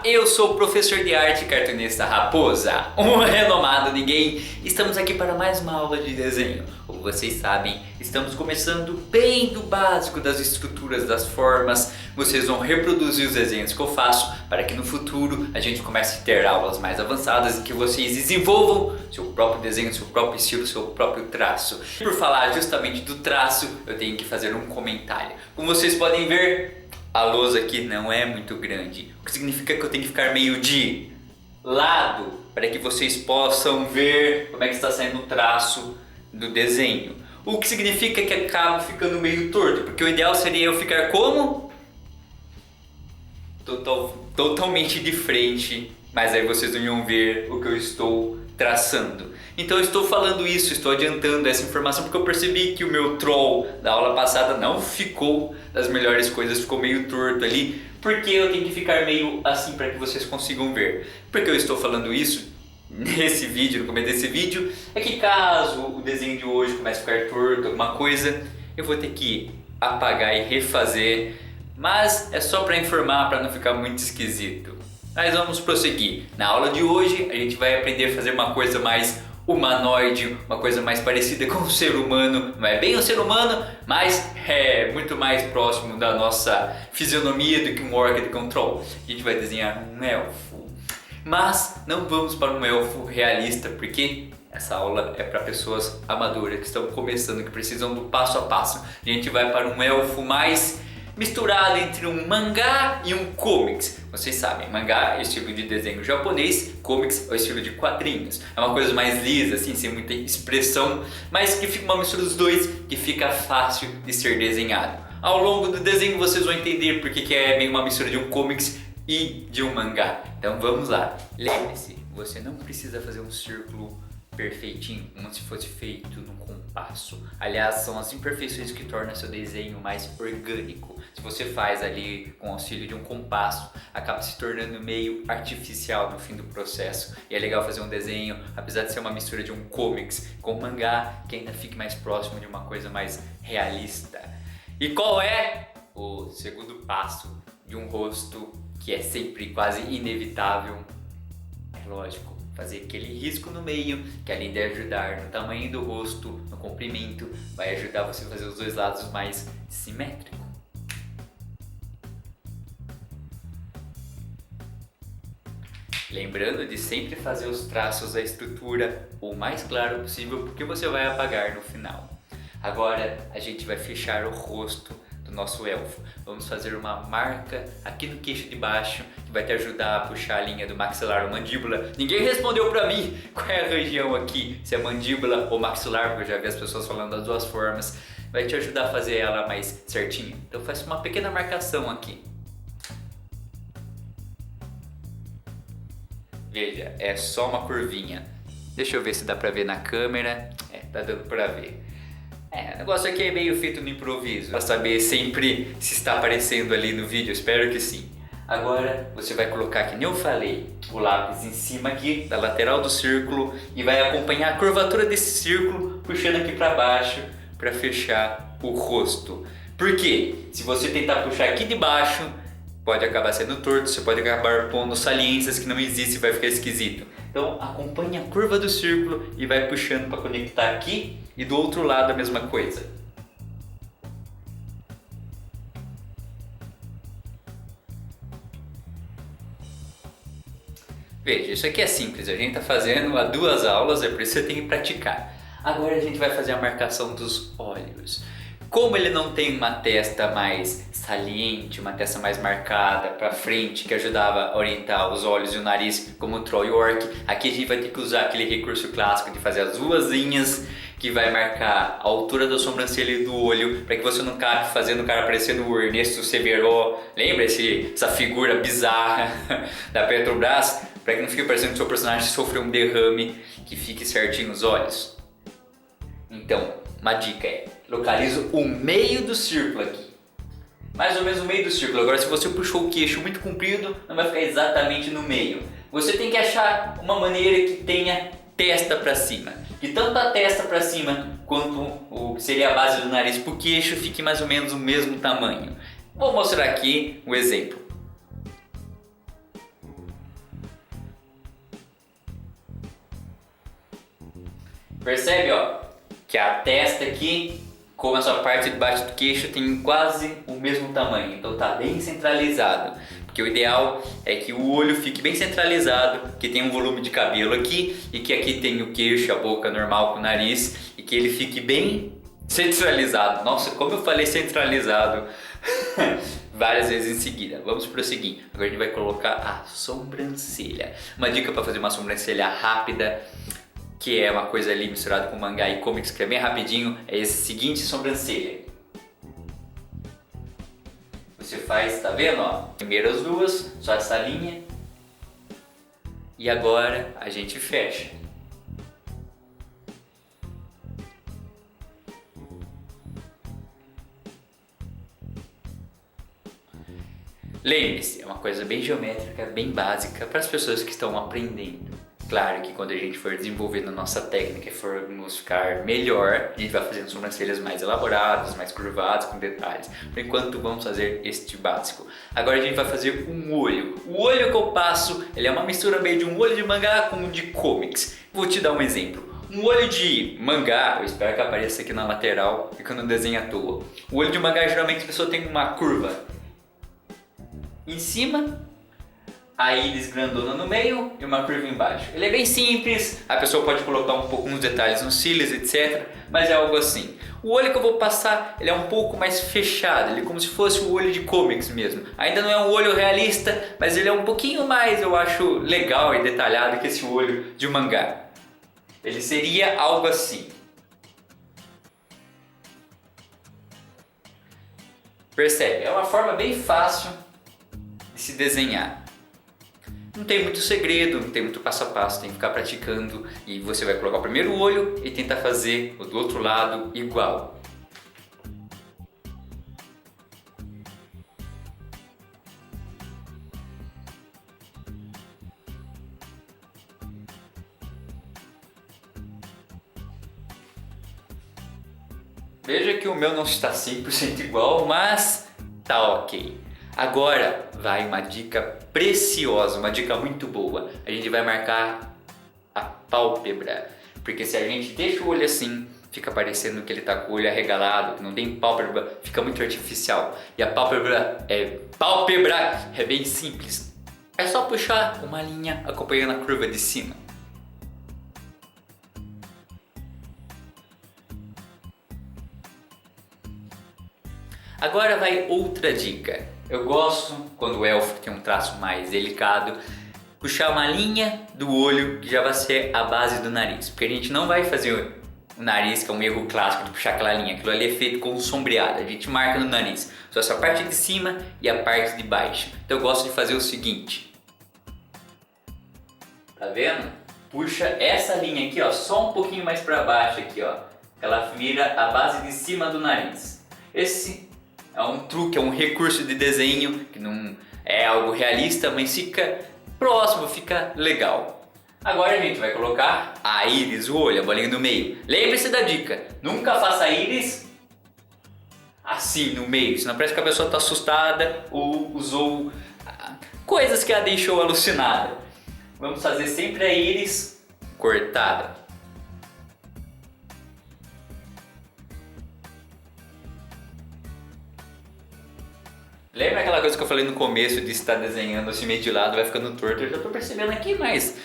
eu sou o professor de arte e cartunista Raposa, um renomado ninguém. Estamos aqui para mais uma aula de desenho. Como vocês sabem, estamos começando bem do básico das estruturas, das formas. Vocês vão reproduzir os desenhos que eu faço para que no futuro a gente comece a ter aulas mais avançadas e que vocês desenvolvam seu próprio desenho, seu próprio estilo, seu próprio traço. Por falar justamente do traço, eu tenho que fazer um comentário. Como vocês podem ver, a lousa aqui não é muito grande, o que significa que eu tenho que ficar meio de lado para que vocês possam ver como é que está saindo o traço do desenho. O que significa que acabo ficando meio torto, porque o ideal seria eu ficar como? Totalmente de frente, mas aí vocês não iam ver o que eu estou traçando. Então eu estou falando isso, estou adiantando essa informação porque eu percebi que o meu troll da aula passada não ficou das melhores coisas, ficou meio torto ali, porque eu tenho que ficar meio assim para que vocês consigam ver. Porque eu estou falando isso nesse vídeo, no começo desse vídeo, é que caso o desenho de hoje comece a ficar torto, alguma coisa, eu vou ter que apagar e refazer, mas é só para informar, para não ficar muito esquisito. Mas vamos prosseguir. Na aula de hoje a gente vai aprender a fazer uma coisa mais humanoide, uma coisa mais parecida com o ser humano. Não é bem um ser humano, mas é muito mais próximo da nossa fisionomia do que um orc de control. A gente vai desenhar um elfo. Mas não vamos para um elfo realista, porque essa aula é para pessoas amadoras que estão começando, que precisam do passo a passo. A gente vai para um elfo mais misturado entre um mangá e um comics. Vocês sabem, mangá é estilo de desenho japonês, comics é o estilo de quadrinhos. É uma coisa mais lisa, assim, sem muita expressão, mas que fica uma mistura dos dois, que fica fácil de ser desenhado. Ao longo do desenho vocês vão entender porque que é meio uma mistura de um comics e de um mangá. Então vamos lá. Lembre-se, você não precisa fazer um círculo perfeitinho, como se fosse feito num compasso. Aliás, são as imperfeições que tornam seu desenho mais orgânico. Se você faz ali com o auxílio de um compasso, acaba se tornando meio artificial no fim do processo. E é legal fazer um desenho, apesar de ser uma mistura de um comics com um mangá, que ainda fique mais próximo de uma coisa mais realista. E qual é o segundo passo de um rosto que é sempre quase inevitável? É lógico, fazer aquele risco no meio, que além de ajudar no tamanho do rosto, no comprimento, vai ajudar você a fazer os dois lados mais simétricos. Lembrando de sempre fazer os traços da estrutura o mais claro possível, porque você vai apagar no final. Agora a gente vai fechar o rosto do nosso elfo. Vamos fazer uma marca aqui no queixo de baixo, que vai te ajudar a puxar a linha do maxilar ou mandíbula. Ninguém respondeu pra mim qual é a região aqui, se é mandíbula ou maxilar, porque eu já vi as pessoas falando das duas formas. Vai te ajudar a fazer ela mais certinha. Então faz uma pequena marcação aqui. Veja, é só uma curvinha. Deixa eu ver se dá pra ver na câmera. Tá dando pra ver. O negócio aqui é meio feito no improviso, pra saber sempre se está aparecendo ali no vídeo, espero que sim. Agora você vai colocar, que nem eu falei, o lápis em cima aqui da lateral do círculo e vai acompanhar a curvatura desse círculo, puxando aqui pra baixo para fechar o rosto. Por quê? Se você tentar puxar aqui de baixo, pode acabar sendo torto, você pode acabar pondo saliências que não existem e vai ficar esquisito. Então acompanhe a curva do círculo e vai puxando para conectar aqui e do outro lado a mesma coisa. Veja, isso aqui é simples, a gente está fazendo há 2 aulas, é por isso que você tem que praticar. Agora a gente vai fazer a marcação dos olhos. Como ele não tem uma testa mais saliente, uma testa mais marcada para frente, que ajudava a orientar os olhos e o nariz como o Troll e o Orc, aqui a gente vai ter que usar aquele recurso clássico de fazer as 2 linhas que vai marcar a altura da sobrancelha e do olho, para que você não acabe fazendo o cara parecendo o Ernesto Severo. Lembra essa figura bizarra da Petrobras? Para que não fique parecendo que o seu personagem sofreu um derrame, que fique certinho os olhos. Então, uma dica é: localiza o meio do círculo aqui. Mais ou menos o meio do círculo. Agora, se você puxou o queixo muito comprido, não vai ficar exatamente no meio. Você tem que achar uma maneira que tenha testa para cima. E tanto a testa para cima quanto o que seria a base do nariz para o queixo fique mais ou menos o mesmo tamanho. Vou mostrar aqui um exemplo. Percebe, ó, que a testa aqui, como essa parte de baixo do queixo, tem quase o mesmo tamanho, então tá bem centralizado. Porque o ideal é que o olho fique bem centralizado, que tenha um volume de cabelo aqui e que aqui tem o queixo, a boca normal com o nariz e que ele fique bem centralizado. Nossa, como eu falei centralizado várias vezes em seguida. Vamos prosseguir. Agora a gente vai colocar a sobrancelha. Uma dica para fazer uma sobrancelha rápida, que é uma coisa ali misturada com mangá e comics, que é bem rapidinho, é esse seguinte sobrancelha. Você faz, tá vendo, ó? Primeiro as duas, só essa linha. E agora a gente fecha. Lembre-se, é uma coisa bem geométrica, bem básica para as pessoas que estão aprendendo. Claro que quando a gente for desenvolvendo a nossa técnica e formos ficar melhor, a gente vai fazendo sobrancelhas mais elaboradas, mais curvadas, com detalhes. Por enquanto vamos fazer este básico. Agora a gente vai fazer um olho. O olho que eu passo, ele é uma mistura meio de um olho de mangá com um de comics. Vou te dar um exemplo. Um olho de mangá, eu espero que apareça aqui na lateral, fica no desenho à toa. O olho de mangá geralmente a pessoa tem uma curva em cima, a íris grandona no meio e uma curva embaixo. Ele é bem simples, a pessoa pode colocar um pouco uns detalhes nos cílios, etc. Mas é algo assim. O olho que eu vou passar, ele é um pouco mais fechado, ele é como se fosse o olho de comics mesmo. Ainda não é um olho realista, mas ele é um pouquinho mais, eu acho, legal e detalhado que esse olho de mangá. Ele seria algo assim. Percebe? É uma forma bem fácil de se desenhar. Não tem muito segredo, não tem muito passo a passo, tem que ficar praticando e você vai colocar o primeiro olho e tentar fazer o do outro lado igual. Veja que o meu não está 100% igual, mas tá ok. Agora vai uma dica preciosa, uma dica muito boa. A gente vai marcar a pálpebra, porque se a gente deixa o olho assim, fica parecendo que ele está com o olho arregalado, que não tem pálpebra, fica muito artificial. E a pálpebra é bem simples. É só puxar uma linha acompanhando a curva de cima. Agora vai outra dica. Eu gosto, quando o elfo tem um traço mais delicado, puxar uma linha do olho que já vai ser a base do nariz. Porque a gente não vai fazer o nariz, que é um erro clássico de puxar aquela linha. Aquilo ali é feito com sombreado, a gente marca no nariz. Só essa parte de cima e a parte de baixo. Então eu gosto de fazer o seguinte. Tá vendo? Puxa essa linha aqui, ó, só um pouquinho mais para baixo aqui, ó. Ela vira a base de cima do nariz. Esse é um truque, é um recurso de desenho que não é algo realista, mas fica próximo, fica legal. Agora a gente vai colocar a íris, o olho, a bolinha no meio. Lembre-se da dica, nunca faça a íris assim no meio, senão parece que a pessoa está assustada ou usou coisas que a deixou alucinada. Vamos fazer sempre a íris cortada. Lembra aquela coisa que eu falei no começo de estar desenhando assim meio de lado, vai ficando torto? Eu já estou percebendo aqui, mas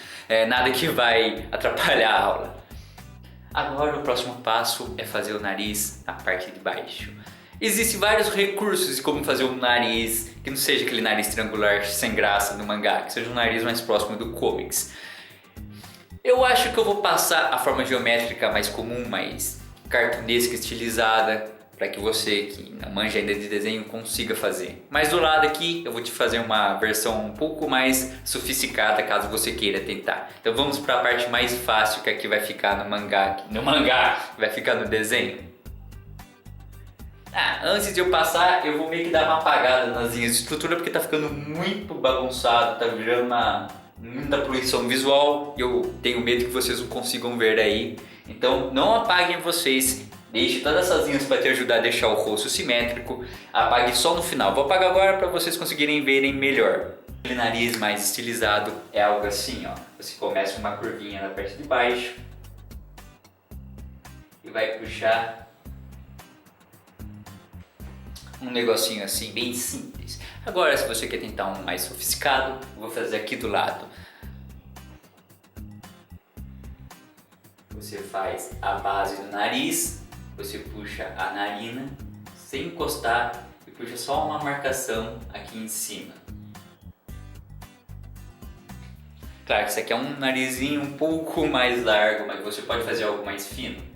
nada que vai atrapalhar a aula. Agora o próximo passo é fazer o nariz na parte de baixo. Existem vários recursos de como fazer um nariz que não seja aquele nariz triangular sem graça do mangá, que seja um nariz mais próximo do comics. Eu acho que eu vou passar a forma geométrica mais comum, mais cartunesca, estilizada, para que você que não manja ainda de desenho consiga fazer. Mas do lado aqui eu vou te fazer uma versão um pouco mais sofisticada caso você queira tentar. Então vamos para a parte mais fácil que aqui vai ficar no mangá, vai ficar no desenho. Antes de eu passar eu vou meio que dar uma apagada nas linhas de estrutura porque tá ficando muito bagunçado, tá virando muita poluição visual e eu tenho medo que vocês não consigam ver aí. Então não apaguem vocês. Deixe todas essas linhas para te ajudar a deixar o rosto simétrico. Apague só no final. Vou apagar agora para vocês conseguirem verem melhor. O nariz mais estilizado é algo assim, ó. Você começa com uma curvinha na parte de baixo. e vai puxar um negocinho assim, bem simples. Agora, se você quer tentar um mais sofisticado, eu vou fazer aqui do lado. Você faz a base do nariz, você puxa a narina sem encostar e puxa só uma marcação aqui em cima. Claro que isso aqui é um narizinho um pouco mais largo, mas você pode fazer algo mais fino.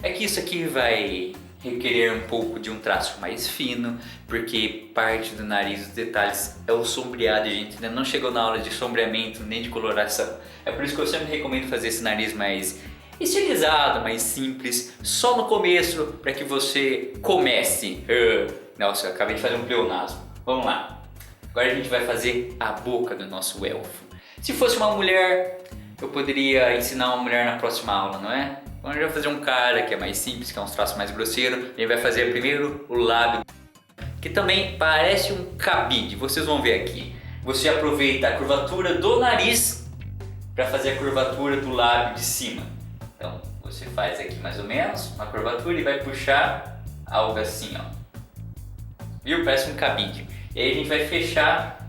É que isso aqui vai requerer um pouco de um traço mais fino, porque parte do nariz, os detalhes, é o sombreado, a gente ainda não chegou na aula de sombreamento nem de coloração. É por isso que eu sempre recomendo fazer esse nariz mais estilizado, mais simples, só no começo, para que você comece. Nossa, eu acabei de fazer um pleonasmo. Vamos lá. Agora a gente vai fazer a boca do nosso elfo. Se fosse uma mulher, eu poderia ensinar uma mulher na próxima aula, não é? Então a gente vai fazer um cara que é mais simples, que é uns traços mais grosseiros. A gente vai fazer primeiro o lábio, que também parece um cabide. Vocês vão ver aqui. Você aproveita a curvatura do nariz para fazer a curvatura do lábio de cima. Então você faz aqui mais ou menos uma curvatura e vai puxar algo assim, ó. Viu? Parece um cabide. E aí a gente vai fechar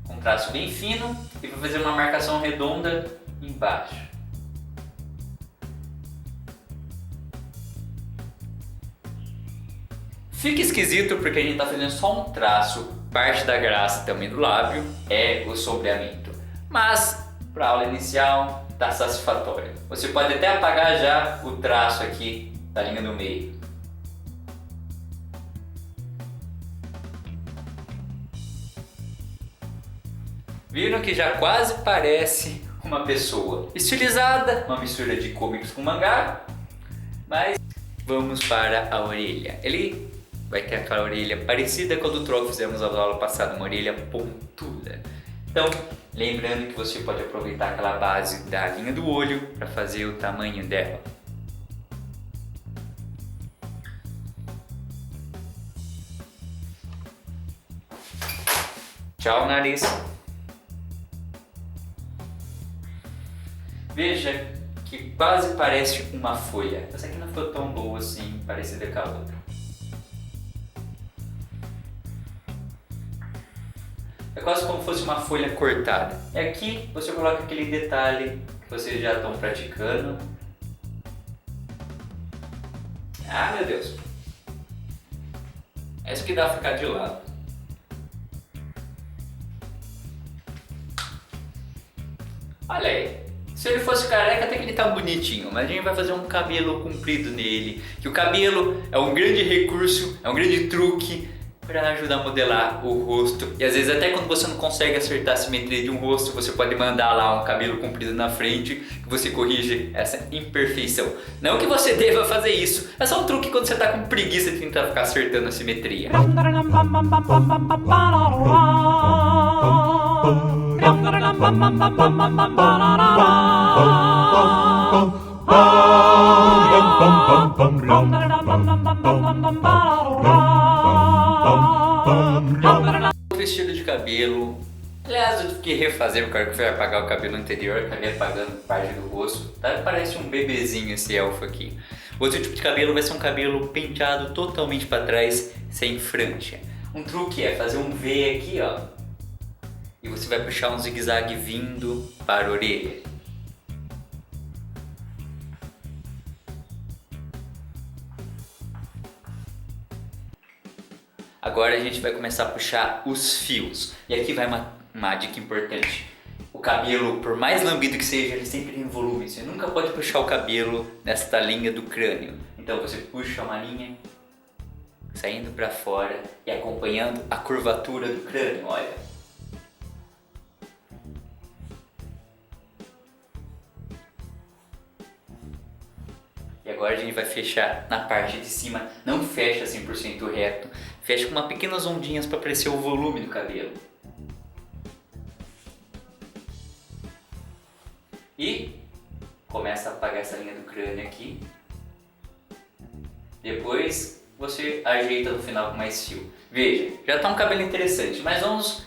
com um traço bem fino e vai fazer uma marcação redonda embaixo. Fica esquisito porque a gente está fazendo só um traço, parte da graça também do lábio é o sombreamento. Mas para a aula inicial está satisfatório. Você pode até apagar já o traço aqui da linha do meio. Viram que já quase parece uma pessoa estilizada, uma mistura de comics com mangá, mas vamos para a orelha. Ele vai ter aquela orelha parecida com a do troll que fizemos na aula passada, uma orelha pontuda. Então, lembrando que você pode aproveitar aquela base da linha do olho para fazer o tamanho dela. Tchau, nariz. Veja que quase parece uma folha. Essa aqui não ficou tão boa assim, parecida com a outra. É quase como se fosse uma folha cortada. E aqui você coloca aquele detalhe que vocês já estão praticando. Ah, meu Deus! É isso que dá pra ficar de lado. Olha aí. Se ele fosse careca, até que ele tá bonitinho, mas a gente vai fazer um cabelo comprido nele. Que o cabelo é um grande recurso, é um grande truque para ajudar a modelar o rosto. E às vezes até quando você não consegue acertar a simetria de um rosto, você pode mandar lá um cabelo comprido na frente, que você corrige essa imperfeição. Não que você deva fazer isso, é só um truque quando você tá com preguiça de tentar ficar acertando a simetria. Outro estilo de cabelo. Aliás, eu tive que refazer, o cara que foi apagar o cabelo anterior, acabei apagando parte do rosto. Tá? Parece um bebezinho esse elfo aqui. Outro tipo de cabelo vai ser um cabelo penteado totalmente para trás, sem franja. Um truque é fazer um V aqui, ó. E você vai puxar um zigue-zague vindo para a orelha. Agora a gente vai começar a puxar os fios. E aqui vai uma dica importante. O cabelo, por mais lambido que seja, ele sempre tem volume. Você nunca pode puxar o cabelo nesta linha do crânio. Então você puxa uma linha, saindo para fora e acompanhando a curvatura do crânio, olha. E agora a gente vai fechar na parte de cima, não fecha 100% reto, fecha com umas pequenas ondinhas para aparecer o volume do cabelo. E começa a apagar essa linha do crânio aqui. Depois você ajeita no final com mais fio. Veja, já está um cabelo interessante, mas vamos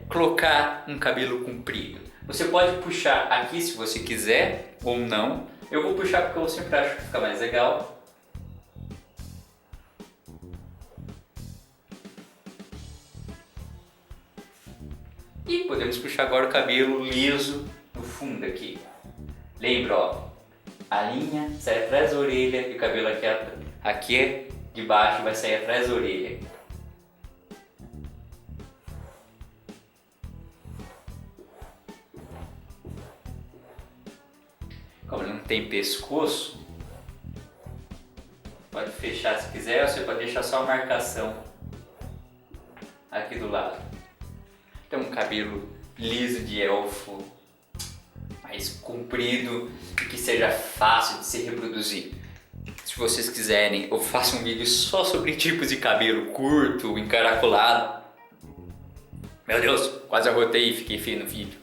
colocar um cabelo comprido. Você pode puxar aqui se você quiser ou não. Eu vou puxar porque eu sempre acho que fica mais legal. E podemos puxar agora o cabelo liso no fundo aqui. Lembra, ó, a linha sai atrás da orelha e o cabelo aqui de baixo vai sair atrás da orelha. Como ele não tem pescoço, pode fechar se quiser, ou você pode deixar só a marcação aqui do lado. Então um cabelo liso de elfo, mais comprido e que seja fácil de se reproduzir. Se vocês quiserem, eu faço um vídeo só sobre tipos de cabelo curto, encaracolado. Meu Deus, quase arrotei e fiquei feio no vídeo.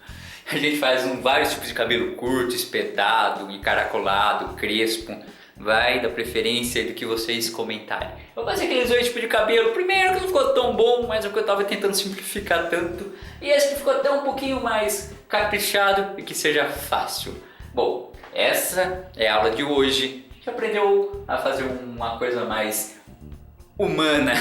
A gente faz vários tipos de cabelo curto, espetado, encaracolado, crespo. Vai da preferência do que vocês comentarem. Eu passei aqueles 2 tipos de cabelo. Primeiro que não ficou tão bom, mas é o que eu estava tentando simplificar tanto. E esse que ficou até um pouquinho mais caprichado e que seja fácil. Bom, essa é a aula de hoje. A gente aprendeu a fazer uma coisa mais humana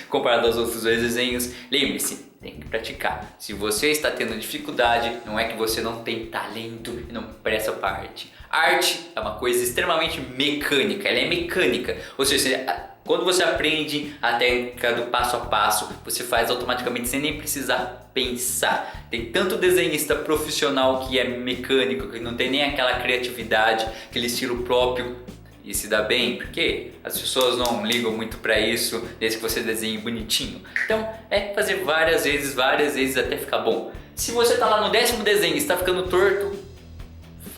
comparado aos outros 2 desenhos. Lembre-se, tem que praticar. Se você está tendo dificuldade, não é que você não tem talento e não presta parte. Arte é uma coisa extremamente mecânica, ela é mecânica. Ou seja, quando você aprende a técnica do passo a passo, você faz automaticamente sem nem precisar pensar. Tem tanto desenhista profissional que é mecânico, que não tem nem aquela criatividade, aquele estilo próprio e se dá bem, porque as pessoas não ligam muito para isso desde que você desenhe bonitinho. Então é fazer várias vezes até ficar bom. Se você está lá no 10º desenho e está ficando torto,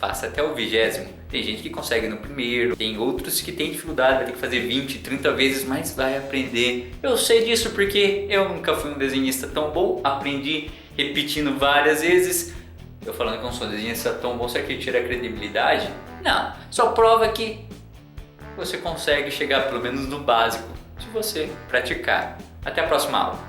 faça até o 20º. Tem gente que consegue no primeiro, tem outros que tem dificuldade, vai ter que fazer 20, 30 vezes, mas vai aprender. Eu sei disso porque eu nunca fui um desenhista tão bom, aprendi repetindo várias vezes. Eu falando que eu não sou um desenhista tão bom, será que tira a credibilidade? Não, só prova que você consegue chegar pelo menos no básico se você praticar. Até a próxima aula.